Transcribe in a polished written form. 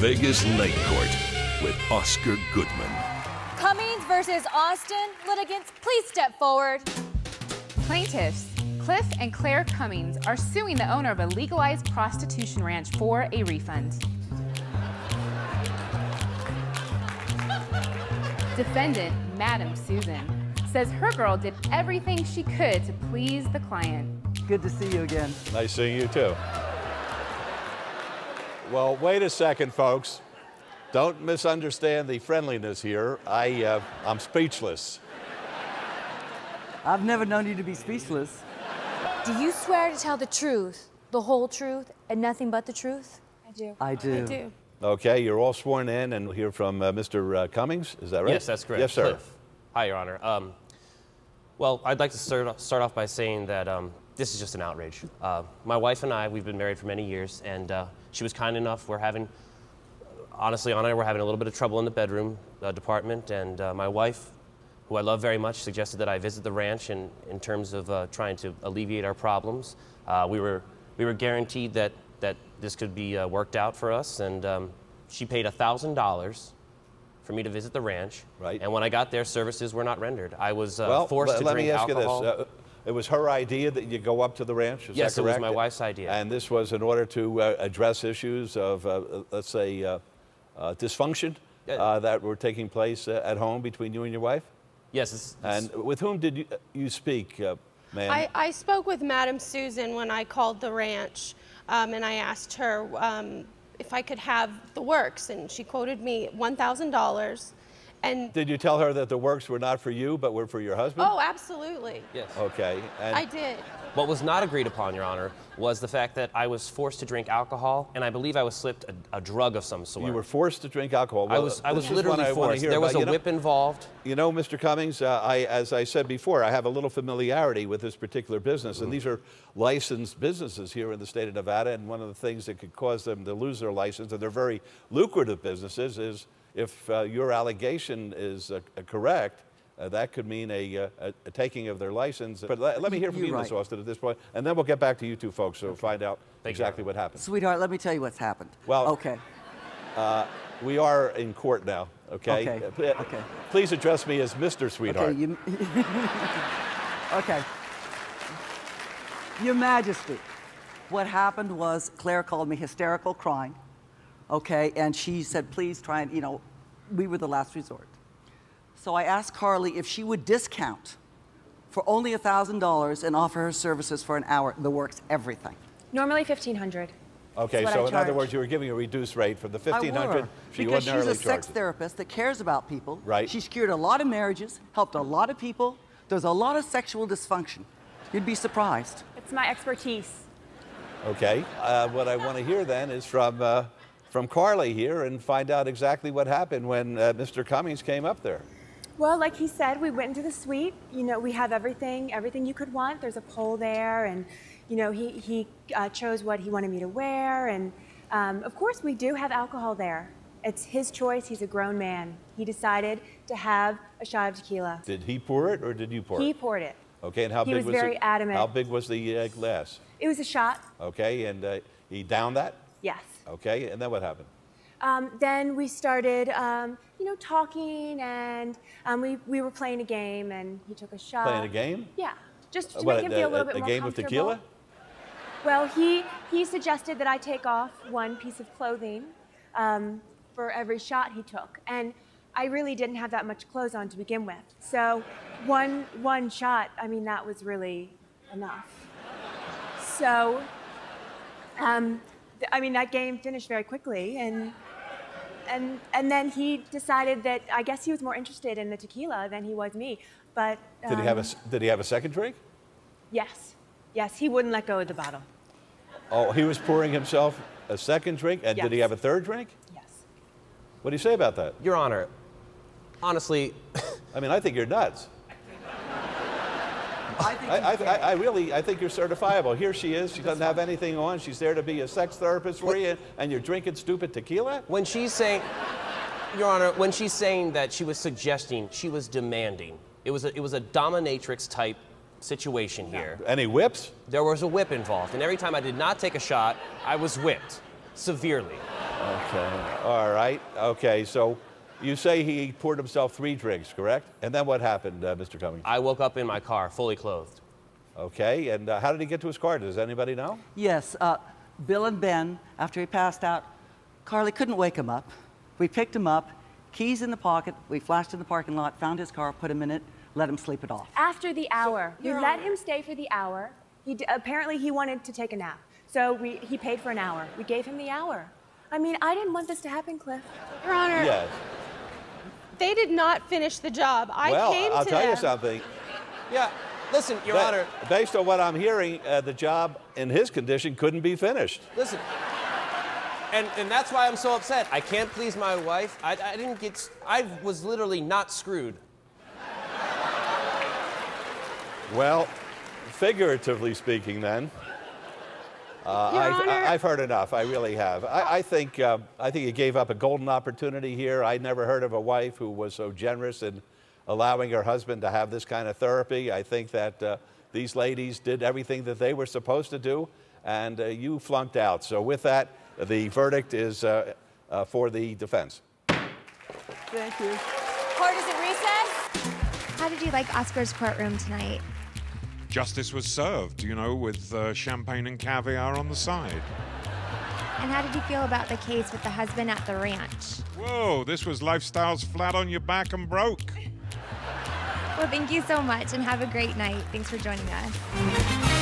Vegas Night Court with Oscar Goodman. Cummings versus Austin. Litigants, please step forward. Plaintiffs Cliff and Claire Cummings are suing the owner of a legalized prostitution ranch for a refund. Defendant, Madam Susan, says her girl did everything she could to please the client. Good to see you again. Nice seeing you too. Well, wait a second, folks. Don't misunderstand the friendliness here. I'm speechless. I've never known you to be speechless. Do you swear to tell the truth, the whole truth, and nothing but the truth? I do. I do. I do. Okay, you're all sworn in, and we'll hear from Mr. Cummings. Is that right? Yes, that's correct. Yes, sir. Cliff. Hi, Your Honor. Well, I'd like to start off by saying that this is just an outrage. My wife and I, we've been married for many years, and she was kind enough. Honestly, Anna and I were having a little bit of trouble in the bedroom department, and my wife, who I love very much, suggested that I visit the ranch in terms of trying to alleviate our problems. We were guaranteed that this could be worked out for us, and she paid $1,000 for me to visit the ranch. Right. And when I got there, services were not rendered. I was well, forced to let drink me ask alcohol. you this. It was her idea that you go up to the ranch, is Yes, that it was correct? my wife's idea. And this was in order to address issues of, let's say, dysfunction that were taking place at home between you and your wife? Yes. And with whom did you speak, ma'am? I spoke with Madam Susan when I called the ranch, and I asked her if I could have the works, and she quoted me $1,000. And did you tell her that the works were not for you, but were for your husband? oh, absolutely. Yes. Okay. And I did. What was not agreed upon, Your Honor, was the fact that I was forced to drink alcohol, and I believe I was slipped a drug of some sort. you were forced to drink alcohol. I Well, was this is what literally I wanna forced. hear There was about. a whip involved. You know, Mr. Cummings, as I said before, I have a little familiarity with this particular business, and these are licensed businesses here in the state of Nevada, and one of the things that could cause them to lose their license, and they're very lucrative businesses, is if your allegation is correct, that could mean a taking of their license. But let me hear from you, You're Ms. right. Austin, at this point, and then we'll get back to you two folks to find out exactly what happened. Sweetheart, let me tell you what's happened. Well, okay. We are in court now, okay? Okay, okay. Please address me as Mr. Sweetheart. Okay, okay. Your Majesty, what happened was Claire called me hysterical, crying, okay, and she said, please try and, we were the last resort. So I asked Carly if she would discount for only $1,000 and offer her services for an hour, the works, everything. Normally $1,500. Okay, so in other words, you were giving a reduced rate from the $1,500 she because ordinarily she's a sex charges. therapist that cares about people. Right. She's cured a lot of marriages, helped a lot of people. There's a lot of sexual dysfunction. You'd be surprised. It's my expertise. Okay, what I want to hear then is from Carly here and find out exactly what happened when Mr. Cummings came up there. Well, like he said, we went into the suite. We have everything you could want. There's a pole there, and he chose what he wanted me to wear, and of course we do have alcohol there. It's his choice. He's a grown man. He decided to have a shot of tequila. Did he pour it or did you pour it? He poured it. Okay, and how He big was very adamant. How big was the glass? It was a shot. Okay, and he downed that? Yes. Okay, and then what happened? Then we started, talking, and we were playing a game, and he took a shot. Playing a game? Yeah, just to make him feel a little bit more game of comfortable. tequila? Well, he suggested that I take off one piece of clothing for every shot he took, and I really didn't have that much clothes on to begin with. So one shot, that was really enough. So, that game finished very quickly, and then he decided that I guess he was more interested in the tequila than he was me. But Did he have a second drink? Yes, he wouldn't let go of the bottle. Oh, he was pouring himself a second drink, and did he Yes. have a third drink? Yes. What do you say about that? Your Honor, honestly, I think you're nuts. I think you're certifiable. Here she is. She doesn't have anything on. She's there to be a sex therapist for you, and you're drinking stupid tequila? when she's saying, Your Honor, when she's saying that she was suggesting, she was demanding. It was a dominatrix type situation here. Any whips? There was a whip involved, and every time I did not take a shot, I was whipped severely. Okay, all right. Okay, so you say he poured himself 3 drinks, correct? And then what happened, Mr. Cummings? I woke up in my car, fully clothed. Okay, and how did he get to his car? Does anybody know? Yes, Bill and Ben, after he passed out, Carly couldn't wake him up. We picked him up, keys in the pocket, we flashed in the parking lot, found his car, put him in it, let him sleep it off. After the hour. We let him stay for the hour. Apparently he wanted to take a nap. So he paid for an hour. We gave him the hour. I mean, I didn't want this to happen, Cliff. Your Honor, Yes. they did not finish the job. I Well, came to I'll tell you them. something. Yeah, listen, Your Honor. Based on what I'm hearing, the job in his condition couldn't be finished. Listen. And that's why I'm so upset. I can't please my wife. I was literally not screwed. Well, figuratively speaking, then, I've heard enough. I really have. I think he gave up a golden opportunity here. I never heard of a wife who was so generous in allowing her husband to have this kind of therapy. I think that these ladies did everything that they were supposed to do, and you flunked out. So with that, the verdict is for the defense. Thank you. Court is in recess. How did you like Oscar's courtroom tonight? Justice was served, you know, with champagne and caviar on the side. And how did you feel about the case with the husband at the ranch? Whoa, this was Lifestyles Flat on Your Back and Broke. Well, thank you so much and have a great night. Thanks for joining us.